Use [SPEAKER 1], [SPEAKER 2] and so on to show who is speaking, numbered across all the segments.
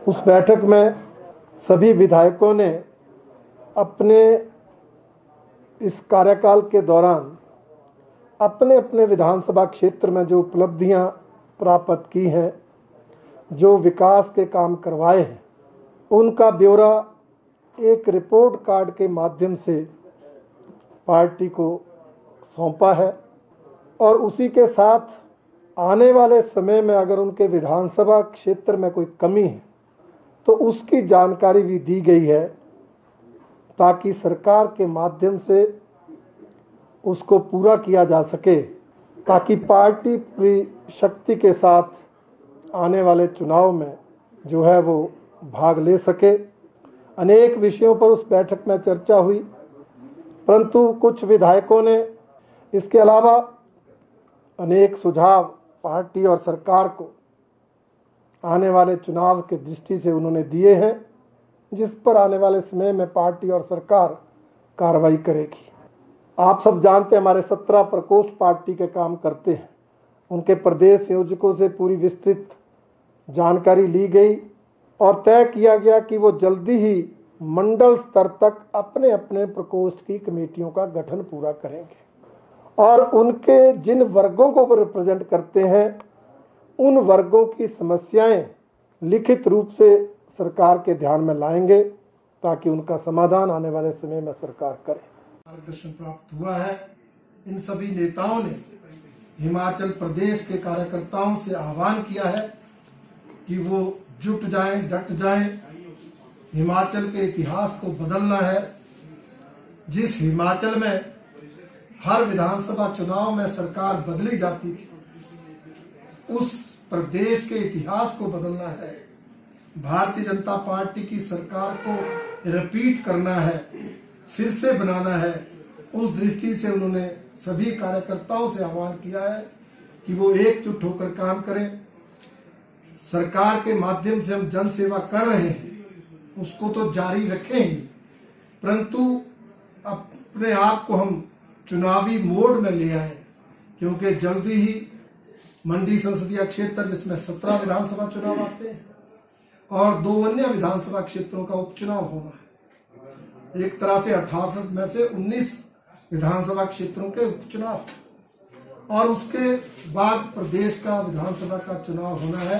[SPEAKER 1] उस बैठक में सभी विधायकों ने अपने इस कार्यकाल के दौरान अपने अपने विधानसभा क्षेत्र में जो उपलब्धियां प्राप्त की हैं, जो विकास के काम करवाए हैं, उनका ब्यौरा एक रिपोर्ट कार्ड के माध्यम से पार्टी को सौंपा है। और उसी के साथ आने वाले समय में अगर उनके विधानसभा क्षेत्र में कोई कमी है तो उसकी जानकारी भी दी गई है, ताकि सरकार के माध्यम से उसको पूरा किया जा सके, ताकि पार्टी पूरी शक्ति के साथ आने वाले चुनाव में जो है वो भाग ले सके। अनेक विषयों पर उस बैठक में चर्चा हुई, परंतु कुछ विधायकों ने इसके अलावा अनेक सुझाव पार्टी और सरकार को आने वाले चुनाव के दृष्टि से उन्होंने दिए हैं, जिस पर आने वाले समय में पार्टी और सरकार कार्रवाई करेगी। आप सब जानते हैं, हमारे 17 प्रकोष्ठ पार्टी के काम करते हैं। उनके प्रदेश संयोजकों से पूरी विस्तृत जानकारी ली गई और तय किया गया कि वो जल्दी ही मंडल स्तर तक अपने अपने प्रकोष्ठ की कमेटियों का गठन पूरा करेंगे और उनके जिन वर्गों को वो रिप्रेजेंट करते हैं, उन वर्गों की समस्याएं लिखित रूप से सरकार के ध्यान में लाएंगे, ताकि उनका समाधान आने वाले समय में सरकार करे। मार्गदर्शन प्राप्त हुआ है। इन सभी नेताओं ने हिमाचल प्रदेश के कार्यकर्ताओं से आह्वान किया है कि वो जुट जाएं, डट जाएं। हिमाचल के इतिहास को बदलना है। जिस हिमाचल में हर विधानसभा चुनाव में सरकार बदली जाती थी, उस प्रदेश के इतिहास को बदलना है। भारतीय जनता पार्टी की सरकार को रिपीट करना है, फिर से बनाना है। उस दृष्टि से उन्होंने सभी कार्यकर्ताओं से आह्वान किया है कि वो एकजुट होकर काम करें। सरकार के माध्यम से हम जन सेवा कर रहे हैं, उसको तो जारी रखेंगे, परंतु अपने आप को हम चुनावी मोड में ले आए, क्योंकि जल्दी ही मंडी संसदीय क्षेत्र, जिसमें 17 विधानसभा चुनाव आते हैं और 2 अन्य विधानसभा क्षेत्रों का उपचुनाव होना है। एक तरह से 18 में से 19 विधानसभा क्षेत्रों के उपचुनाव और उसके बाद प्रदेश का विधानसभा का चुनाव होना है।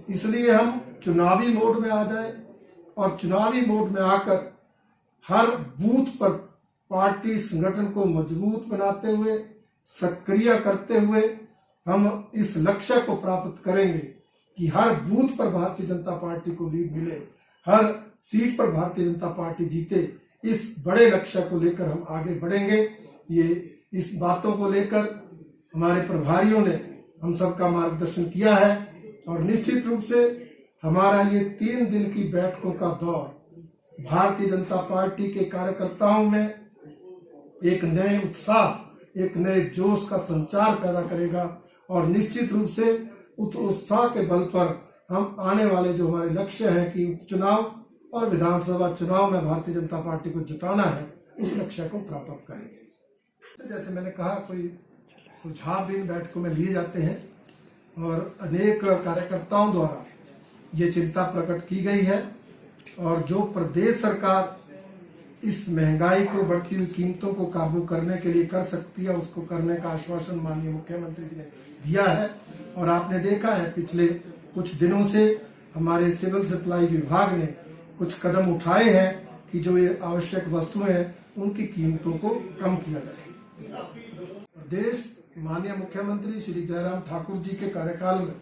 [SPEAKER 1] इसलिए हम चुनावी मोड में आ जाएं और चुनावी मोड में आकर हर बूथ पर पार्टी संगठन को मजबूत बनाते हुए, सक्रिय करते हुए हम इस लक्ष्य को प्राप्त करेंगे कि हर बूथ पर भारतीय जनता पार्टी को लीड मिले, हर सीट पर भारतीय जनता पार्टी जीते। इस बड़े लक्ष्य को लेकर हम आगे बढ़ेंगे। इस बातों को लेकर हमारे प्रभारियों ने हम सबका मार्गदर्शन किया है और निश्चित रूप से हमारा ये 3 दिन की बैठकों का दौर भारतीय जनता पार्टी के कार्यकर्ताओं में एक नए उत्साह, एक नए जोश का संचार पैदा करेगा और निश्चित रूप से उस उत्साह के बल पर हम आने वाले जो हमारे लक्ष्य है कि उपचुनाव और विधानसभा चुनाव में भारतीय जनता पार्टी को जिताना है, उस लक्ष्य को प्राप्त करेंगे। जैसे मैंने कहा, कोई सुझाव भी इन बैठकों में लिए जाते हैं और अनेक कार्यकर्ताओं द्वारा ये चिंता प्रकट की गई है और जो प्रदेश सरकार इस महंगाई को, बढ़ती हुई कीमतों को काबू करने के लिए कर सकती है, उसको करने का आश्वासन माननीय मुख्यमंत्री जी ने दिया है। और आपने देखा है पिछले कुछ दिनों से हमारे सिविल सप्लाई विभाग ने कुछ कदम उठाए हैं कि जो ये आवश्यक वस्तुएं हैं उनकी कीमतों को कम किया जाए। प्रदेश माननीय मुख्यमंत्री श्री जयराम ठाकुर जी के कार्यकाल में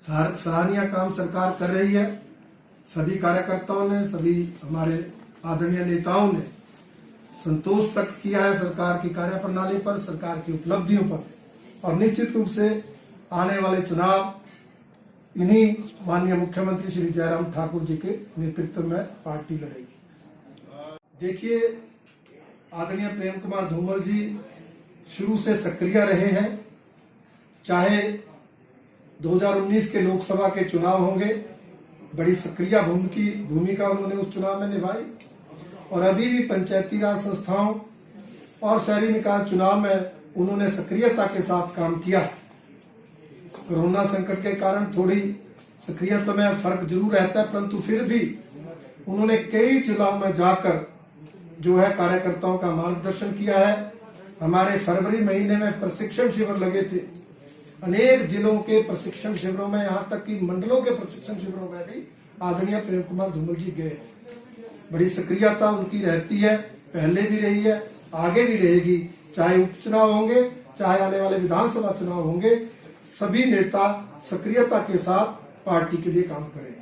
[SPEAKER 1] सराहनीय काम सरकार कर रही है। सभी कार्यकर्ताओं ने, सभी हमारे आदरणीय नेताओं ने संतोष व्यक्त किया है सरकार की कार्यप्रणाली पर, सरकार की उपलब्धियों पर और निश्चित रूप से आने वाले चुनाव इन्हीं माननीय मुख्यमंत्री श्री जयराम ठाकुर जी के नेतृत्व में पार्टी लड़ेगी। देखिए, आदरणीय प्रेम कुमार धूमल जी शुरू से सक्रिय रहे हैं। चाहे 2019 के लोकसभा के चुनाव होंगे, बड़ी सक्रिय भूमिका उन्होंने उस चुनाव में निभाई और अभी भी पंचायती राज संस्थाओं और शहरी निकाय चुनाव में उन्होंने सक्रियता के साथ काम किया। कोरोना संकट के कारण थोड़ी सक्रियता में फर्क जरूर रहता है, परंतु फिर भी उन्होंने कई जिलों में जाकर जो है कार्यकर्ताओं का मार्गदर्शन किया है। हमारे फरवरी महीने में प्रशिक्षण शिविर लगे थे, अनेक जिलों के प्रशिक्षण शिविरों में, यहाँ तक कि मंडलों के प्रशिक्षण शिविरों में भी आदरणीय प्रेम कुमार धूमल जी गए। बड़ी सक्रियता उनकी रहती है, पहले भी रही है, आगे भी रहेगी। चाहे उपचुनाव होंगे, चाहे आने वाले विधानसभा चुनाव होंगे, सभी नेता सक्रियता के साथ पार्टी के लिए काम करें।